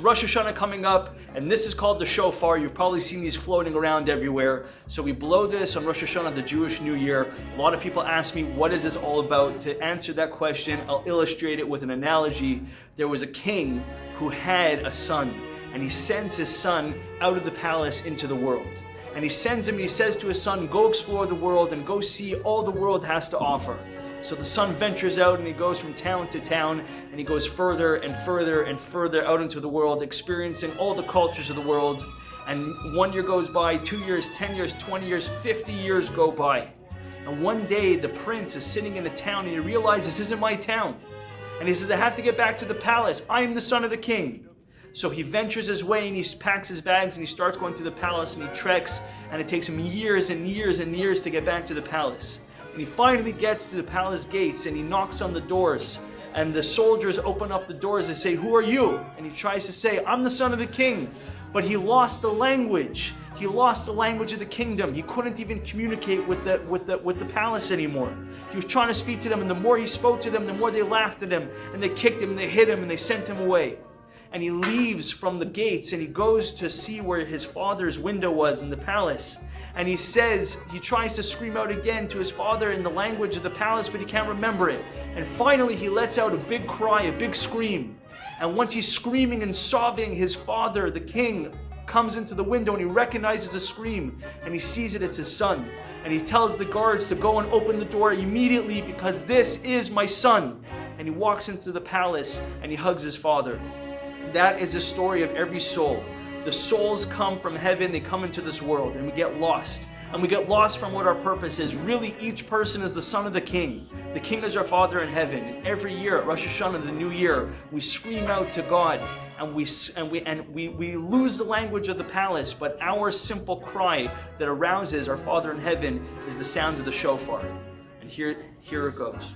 Rosh Hashana coming up, and this is called the Shofar. You've probably seen these floating around everywhere. So we blow this on Rosh Hashana, the Jewish New Year. A lot of people ask me, what is this all about? To answer that question, I'll illustrate it with an analogy. There was a king who had a son, and he sends his son out of the palace into the world. And he sends him and he says to his son, go explore the world and go see all the world has to offer. So the son ventures out and he goes from town to town, and he goes further and further and further out into the world, experiencing all the cultures of the world. And 1 year goes by, 2 years, 10 years, 20 years, 50 years go by. And one day the prince is sitting in a town and he realizes, this isn't my town. And he says, I have to get back to the palace. I am the son of the king. So he ventures his way and he packs his bags and he starts going to the palace, and he treks, and it takes him years and years and years to get back to the palace. And he finally gets to the palace gates and he knocks on the doors, and the soldiers open up the doors and say, who are you? And he tries to say, I'm the son of the king. But he lost the language. He lost the language of the kingdom. He couldn't even communicate with the palace anymore. He was trying to speak to them, and the more he spoke to them, the more they laughed at him, and they kicked him, and they hit him, and they sent him away. And he leaves from the gates and he goes to see where his father's window was in the palace. And he says, he tries to scream out again to his father in the language of the palace, but he can't remember it. And finally he lets out a big cry, a big scream. And once he's screaming and sobbing, his father, the king, comes into the window and he recognizes the scream, and he sees it's his son. And he tells the guards to go and open the door immediately, because this is my son. And he walks into the palace and he hugs his father. That is the story of every soul. The souls come from heaven, they come into this world, and we get lost. And we get lost from what our purpose is. Really, each person is the son of the king. The king is our Father in heaven. And every year at Rosh Hashana, the new year, we scream out to God, and we lose the language of the palace, but our simple cry that arouses our Father in heaven is the sound of the shofar. And here it goes.